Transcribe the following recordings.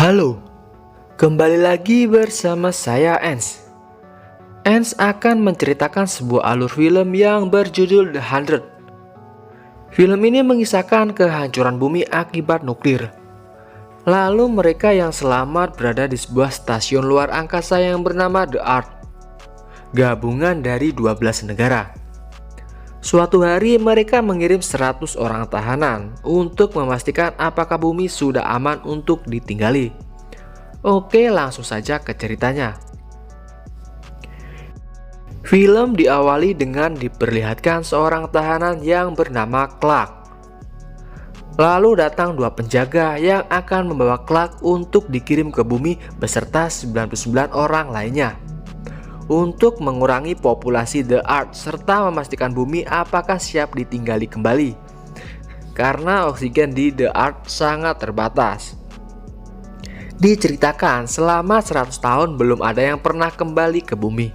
Halo, kembali lagi bersama saya Ens. Ens akan menceritakan sebuah alur film yang berjudul The 100. Film ini mengisahkan kehancuran bumi akibat nuklir. Lalu mereka yang selamat berada di sebuah stasiun luar angkasa yang bernama The Earth, gabungan dari 12 negara. Suatu hari mereka mengirim 100 orang tahanan untuk memastikan apakah bumi sudah aman untuk ditinggali. Oke, langsung saja ke ceritanya. Film diawali dengan diperlihatkan seorang tahanan yang bernama Clark. Lalu datang dua penjaga yang akan membawa Clark untuk dikirim ke bumi beserta 99 orang lainnya, untuk mengurangi populasi The Earth serta memastikan bumi apakah siap ditinggali kembali, karena oksigen di The Earth sangat terbatas. Diceritakan selama 100 tahun belum ada yang pernah kembali ke bumi.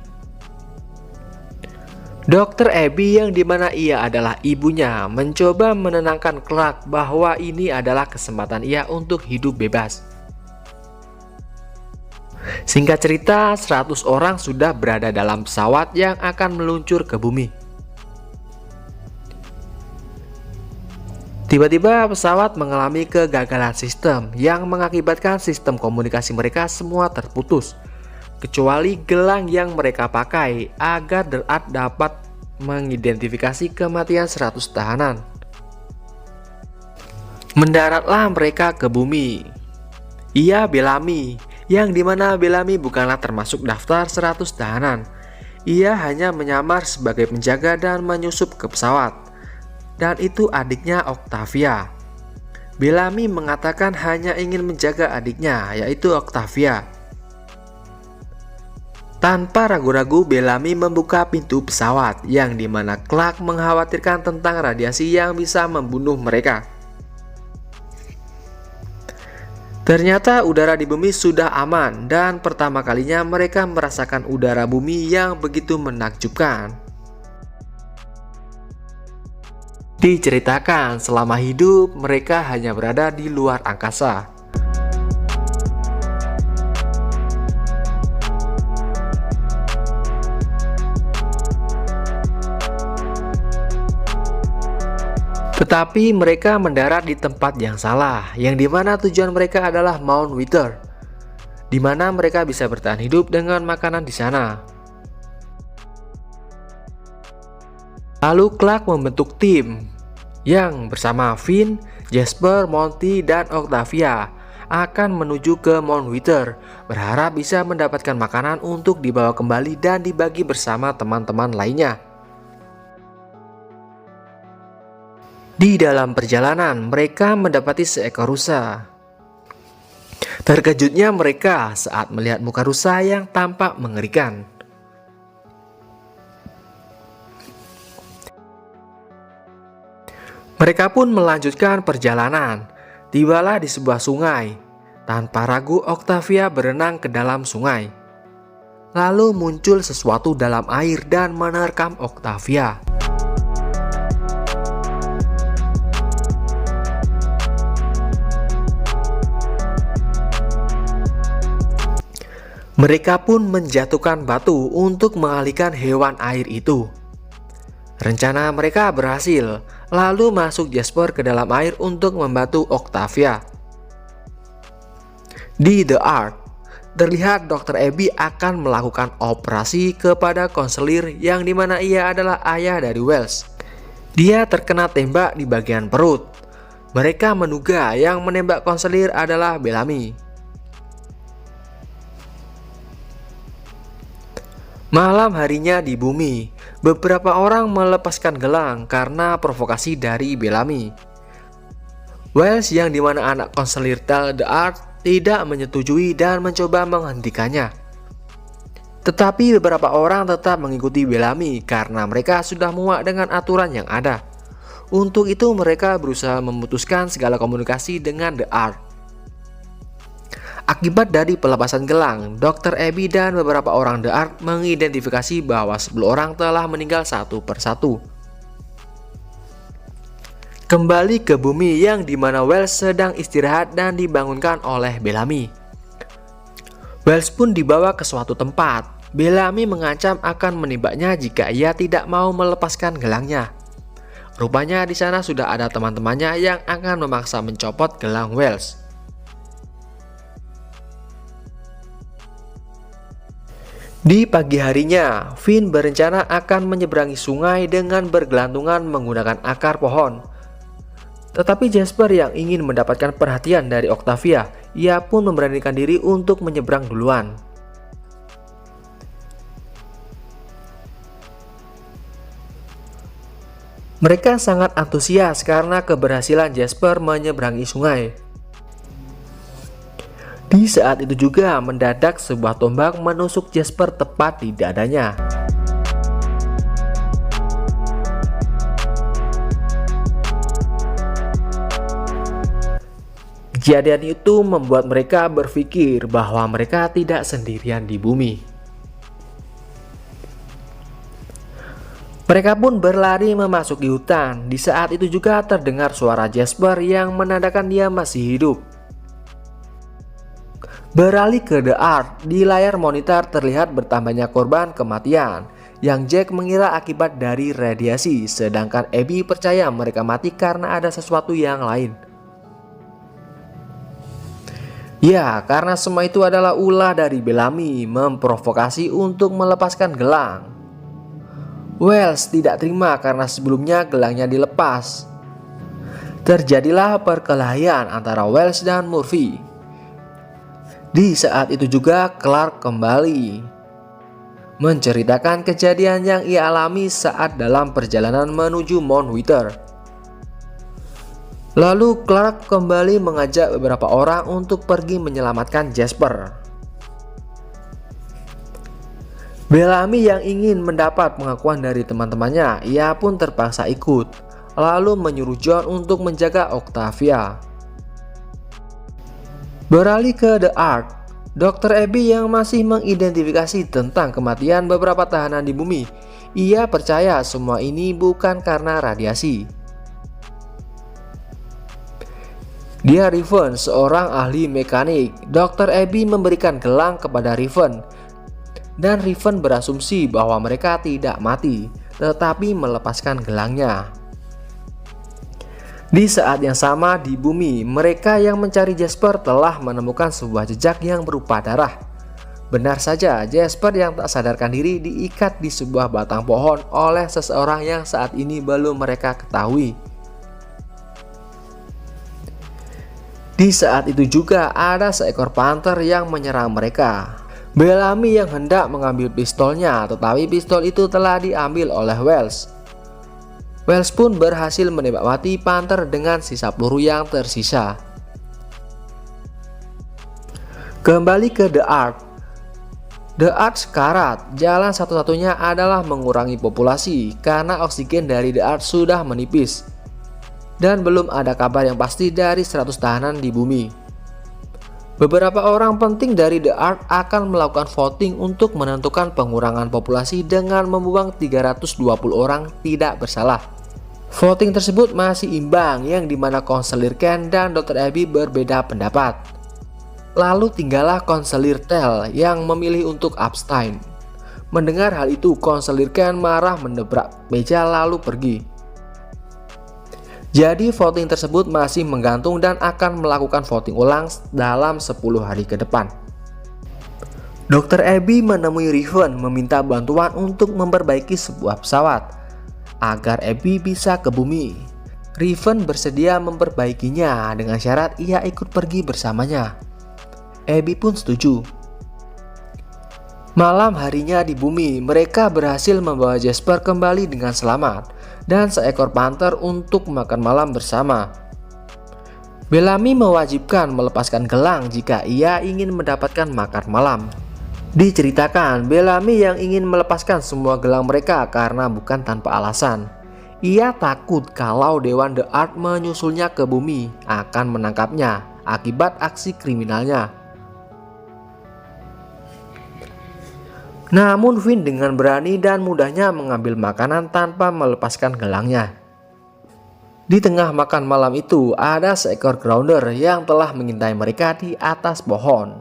Dr. Abby yang dimana ia adalah ibunya mencoba menenangkan Clark bahwa ini adalah kesempatan ia untuk hidup bebas. Singkat cerita, 100 orang sudah berada dalam pesawat yang akan meluncur ke bumi. Tiba-tiba pesawat mengalami kegagalan sistem yang mengakibatkan sistem komunikasi mereka semua terputus, kecuali gelang yang mereka pakai agar The Earth dapat mengidentifikasi kematian 100 tahanan. Mendaratlah mereka ke bumi. Ia Bellamy, yang dimana Bellamy bukanlah termasuk daftar 100 tahanan. Ia hanya menyamar sebagai penjaga dan menyusup ke pesawat. Dan itu adiknya Octavia. Bellamy mengatakan hanya ingin menjaga adiknya, yaitu Octavia. Tanpa ragu-ragu Bellamy membuka pintu pesawat, yang dimana Clark mengkhawatirkan tentang radiasi yang bisa membunuh mereka. Ternyata udara di bumi sudah aman dan pertama kalinya mereka merasakan udara bumi yang begitu menakjubkan. Diceritakan selama hidup mereka hanya berada di luar angkasa. Tetapi mereka mendarat di tempat yang salah, yang dimana tujuan mereka adalah Mount Wither, dimana mereka bisa bertahan hidup dengan makanan di sana. Lalu Clark membentuk tim yang bersama Finn, Jasper, Monty, dan Octavia akan menuju ke Mount Wither, berharap bisa mendapatkan makanan untuk dibawa kembali dan dibagi bersama teman-teman lainnya. Di dalam perjalanan, mereka mendapati seekor rusa. Terkejutnya mereka saat melihat muka rusa yang tampak mengerikan. Mereka pun melanjutkan perjalanan. Tibalah di sebuah sungai. Tanpa ragu, Octavia berenang ke dalam sungai. Lalu muncul sesuatu dalam air dan menerkam Octavia. Mereka pun menjatuhkan batu untuk mengalihkan hewan air itu. Rencana mereka berhasil, lalu masuk Jasper ke dalam air untuk membantu Octavia. Di The Earth, terlihat Dr. Abby akan melakukan operasi kepada konselir yang dimana ia adalah ayah dari Wells. Dia terkena tembak di bagian perut. Mereka menduga yang menembak konselir adalah Bellamy. Malam harinya di bumi, beberapa orang melepaskan gelang karena provokasi dari Bellamy. Wells yang dimana anak konselir The Earth tidak menyetujui dan mencoba menghentikannya. Tetapi beberapa orang tetap mengikuti Bellamy karena mereka sudah muak dengan aturan yang ada. Untuk itu mereka berusaha memutuskan segala komunikasi dengan The Earth. Akibat dari pelepasan gelang, Dr. Abby dan beberapa orang The Earth mengidentifikasi bahwa 10 orang telah meninggal satu persatu. kembali ke bumi yang dimana Wells sedang istirahat dan dibangunkan oleh Bellamy. Wells pun dibawa ke suatu tempat. Bellamy mengancam akan menembaknya jika ia tidak mau melepaskan gelangnya. Rupanya di sana sudah ada teman-temannya yang akan memaksa mencopot gelang Wells. Di pagi harinya, Finn berencana akan menyeberangi sungai dengan bergelantungan menggunakan akar pohon. Tetapi Jasper yang ingin mendapatkan perhatian dari Octavia, ia pun memberanikan diri untuk menyeberang duluan. Mereka sangat antusias karena keberhasilan Jasper menyeberangi sungai. Di saat itu juga mendadak sebuah tombak menusuk Jasper tepat di dadanya. Kejadian itu membuat mereka berpikir bahwa mereka tidak sendirian di bumi. Mereka pun berlari memasuki hutan. Di saat itu juga terdengar suara Jasper yang menandakan dia masih hidup. Beralih ke The Ark, di layar monitor terlihat bertambahnya korban kematian yang Jack mengira akibat dari radiasi, sedangkan Abby percaya mereka mati karena ada sesuatu yang lain. Ya, karena semua itu adalah ulah dari Bellamy memprovokasi untuk melepaskan gelang. Wells tidak terima karena sebelumnya gelangnya dilepas. Terjadilah perkelahian antara Wells dan Murphy. Di saat itu juga Clark kembali menceritakan kejadian yang ia alami saat dalam perjalanan menuju Mount Wither. Lalu Clark kembali mengajak beberapa orang untuk pergi menyelamatkan Jasper. Bellamy yang ingin mendapat pengakuan dari teman-temannya, ia pun terpaksa ikut, lalu menyuruh John untuk menjaga Octavia. Beralih ke The Ark, Dr. Abby yang masih mengidentifikasi tentang kematian beberapa tahanan di bumi. Ia percaya semua ini bukan karena radiasi. Dia Riven, seorang ahli mekanik. Dr. Abby memberikan gelang kepada Riven, dan Riven berasumsi bahwa mereka tidak mati, tetapi melepaskan gelangnya. Di saat yang sama di bumi, mereka yang mencari Jasper telah menemukan sebuah jejak yang berupa darah. Benar saja, Jasper yang tak sadarkan diri diikat di sebuah batang pohon oleh seseorang yang saat ini belum mereka ketahui. Di saat itu juga ada seekor panther yang menyerang mereka. Bellamy yang hendak mengambil pistolnya, tetapi pistol itu telah diambil oleh Wells. Wells pun berhasil menembak mati panther dengan sisa peluru yang tersisa. Kembali ke The Ark. The Ark sekarat. Jalan satu-satunya adalah mengurangi populasi karena oksigen dari The Ark sudah menipis. Dan belum ada kabar yang pasti dari 100 tahanan di bumi. Beberapa orang penting dari The Ark akan melakukan voting untuk menentukan pengurangan populasi dengan membuang 320 orang tidak bersalah. Voting tersebut masih imbang, yang dimana konselir Ken dan Dr. Abby berbeda pendapat. Lalu tinggallah konselir Tel yang memilih untuk abstain. Mendengar hal itu, konselir Ken marah mendebrak meja lalu pergi. Jadi voting tersebut masih menggantung dan akan melakukan voting ulang dalam 10 hari ke depan. Dr. Abby menemui Riven meminta bantuan untuk memperbaiki sebuah pesawat agar Abby bisa ke bumi. Riven bersedia memperbaikinya dengan syarat ia ikut pergi bersamanya. Abby pun setuju. Malam harinya di bumi, mereka berhasil membawa Jasper kembali dengan selamat dan seekor panther untuk makan malam bersama. Bellamy mewajibkan melepaskan gelang jika ia ingin mendapatkan makan malam. Diceritakan, Bellamy yang ingin melepaskan semua gelang mereka karena bukan tanpa alasan. Ia takut kalau Dewan The Ark menyusulnya ke bumi akan menangkapnya akibat aksi kriminalnya. Namun Finn dengan berani dan mudahnya mengambil makanan tanpa melepaskan gelangnya. Di tengah makan malam itu, ada seekor grounder yang telah mengintai mereka di atas pohon,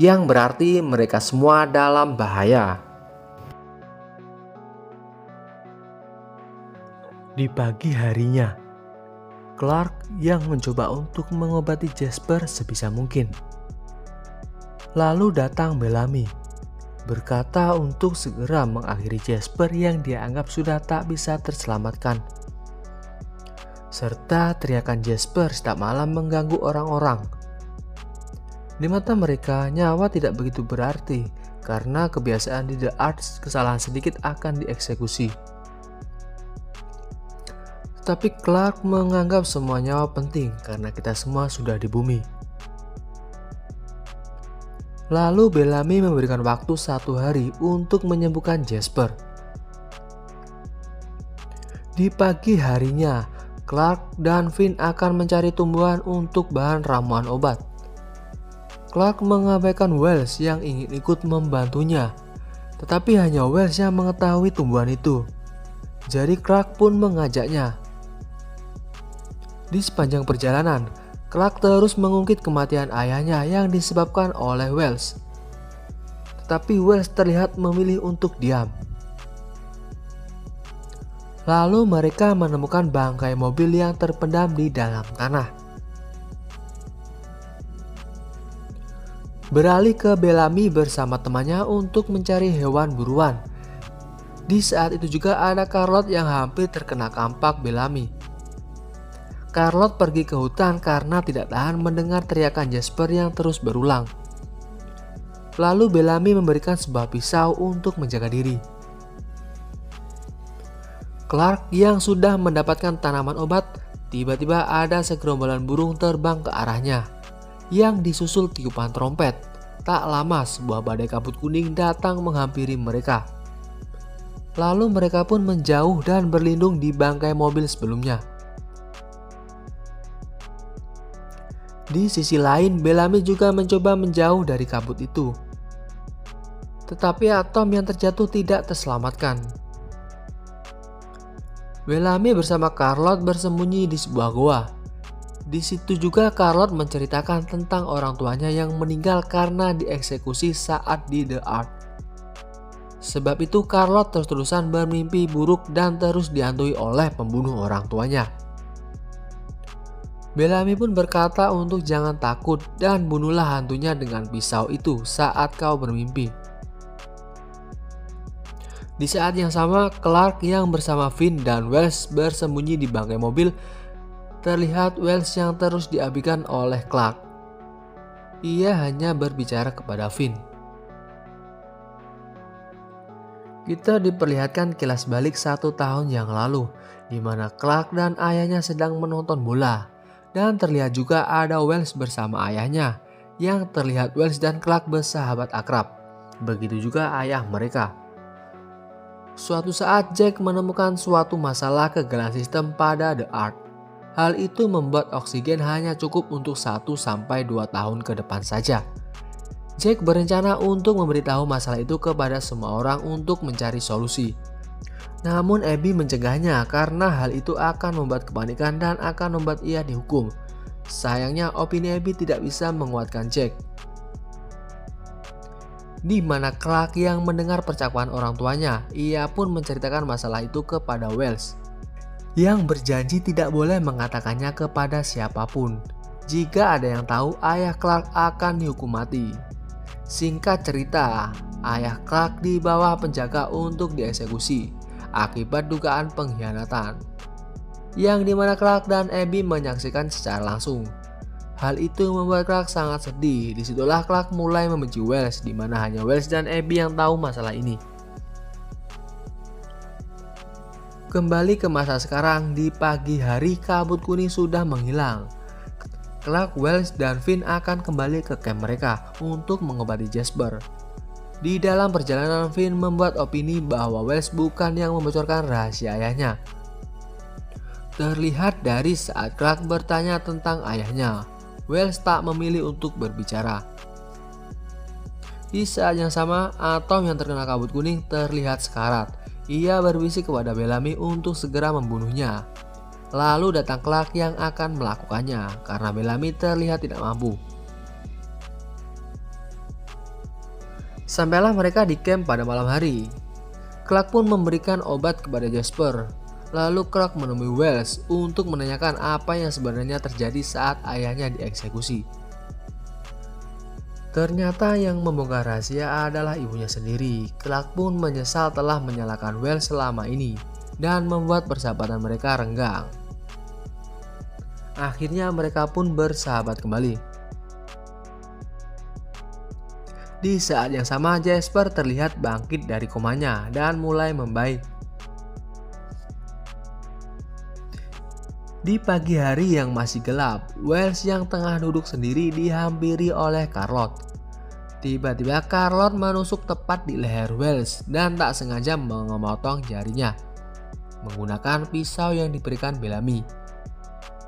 yang berarti mereka semua dalam bahaya. Di pagi harinya, Clark yang mencoba untuk mengobati Jasper sebisa mungkin. Lalu datang Bellamy, berkata untuk segera mengakhiri Jasper yang dia anggap sudah tak bisa terselamatkan. Serta teriakan Jasper setiap malam mengganggu orang-orang. Di mata mereka, nyawa tidak begitu berarti karena kebiasaan di The Arts, kesalahan sedikit akan dieksekusi. Tapi Clark menganggap semua nyawa penting karena kita semua sudah di bumi. Lalu Bellamy memberikan waktu 1 hari untuk menyembuhkan Jasper. Di pagi harinya, Clark dan Finn akan mencari tumbuhan untuk bahan ramuan obat. Clark mengabaikan Wells yang ingin ikut membantunya, tetapi hanya Wells yang mengetahui tumbuhan itu. Jadi Clark pun mengajaknya. Di sepanjang perjalanan, Clark terus mengungkit kematian ayahnya yang disebabkan oleh Wells. Tetapi Wells terlihat memilih untuk diam. Lalu mereka menemukan bangkai mobil yang terpendam di dalam tanah. Beralih ke Bellamy bersama temannya untuk mencari hewan buruan. Di saat itu juga ada Charlotte yang hampir terkena kampak Bellamy. Charlotte pergi ke hutan karena tidak tahan mendengar teriakan Jasper yang terus berulang. Lalu Bellamy memberikan sebuah pisau untuk menjaga diri. Clark yang sudah mendapatkan tanaman obat, tiba-tiba ada segerombolan burung terbang ke arahnya, yang disusul tiupan trompet. Tak lama sebuah badai kabut kuning datang menghampiri mereka. Lalu mereka pun menjauh dan berlindung di bangkai mobil sebelumnya. Di sisi lain, Bellamy juga mencoba menjauh dari kabut itu. Tetapi atom yang terjatuh tidak terselamatkan. Bellamy bersama Charlotte bersembunyi di sebuah goa. Di situ juga Charlotte menceritakan tentang orang tuanya yang meninggal karena dieksekusi saat di The Ark. Sebab itu Charlotte terus-terusan bermimpi buruk dan terus dihantui oleh pembunuh orang tuanya. Bellamy pun berkata untuk jangan takut dan bunuhlah hantunya dengan pisau itu saat kau bermimpi. Di saat yang sama, Clark yang bersama Finn dan Wells bersembunyi di bangkai mobil. Terlihat Wells yang terus diabaikan oleh Clark. Ia hanya berbicara kepada Finn. Kita diperlihatkan kilas balik 1 tahun yang lalu, di mana Clark dan ayahnya sedang menonton bola. Dan terlihat juga ada Wells bersama ayahnya, yang terlihat Wells dan Clark bersahabat akrab. Begitu juga ayah mereka. Suatu saat Jack menemukan suatu masalah kegagalan sistem pada The Ark. Hal itu membuat oksigen hanya cukup untuk 1-2 tahun ke depan saja. Jack berencana untuk memberitahu masalah itu kepada semua orang untuk mencari solusi. Namun Abby mencegahnya karena hal itu akan membuat kepanikan dan akan membuat ia dihukum. Sayangnya opini Abby tidak bisa menguatkan Jack. Di mana Clark yang mendengar percakapan orang tuanya, ia pun menceritakan masalah itu kepada Wells, yang berjanji tidak boleh mengatakannya kepada siapapun. Jika ada yang tahu, ayah Clark akan dihukum mati. Singkat cerita, ayah Clark di bawah penjaga untuk dieksekusi akibat dugaan pengkhianatan, yang dimana Clark dan Abby menyaksikan secara langsung. Hal itu membuat Clark sangat sedih. Disitulah Clark mulai membenci Wells, di mana hanya Wells dan Abby yang tahu masalah ini. Kembali ke masa sekarang, di pagi hari kabut kuning sudah menghilang. Clark, Wells, dan Finn akan kembali ke camp mereka untuk mengobati Jasper. Di dalam perjalanan, Finn membuat opini bahwa Wells bukan yang membocorkan rahasia ayahnya. Terlihat dari saat Clark bertanya tentang ayahnya, Wells tak memilih untuk berbicara. Di saat yang sama, Atom yang terkena kabut kuning terlihat sekarat. Ia berbisik kepada Bellamy untuk segera membunuhnya. Lalu datang Clark yang akan melakukannya karena Bellamy terlihat tidak mampu. Sampailah mereka di camp pada malam hari. Clark pun memberikan obat kepada Jasper. Lalu Clark menemui Wells untuk menanyakan apa yang sebenarnya terjadi saat ayahnya dieksekusi. Ternyata yang membongkar rahasia adalah ibunya sendiri. Clark pun menyesal telah menyalahkan Wells selama ini dan membuat persahabatan mereka renggang. Akhirnya mereka pun bersahabat kembali. Di saat yang sama Jasper terlihat bangkit dari komanya dan mulai membaik. Di pagi hari yang masih gelap, Wells yang tengah duduk sendiri dihampiri oleh Charlotte. Tiba-tiba Charlotte menusuk tepat di leher Wells dan tak sengaja memotong jarinya menggunakan pisau yang diberikan Bellamy.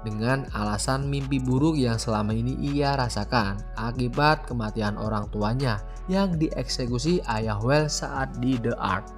Dengan alasan mimpi buruk yang selama ini ia rasakan akibat kematian orang tuanya yang dieksekusi ayah Wells saat di The Ark.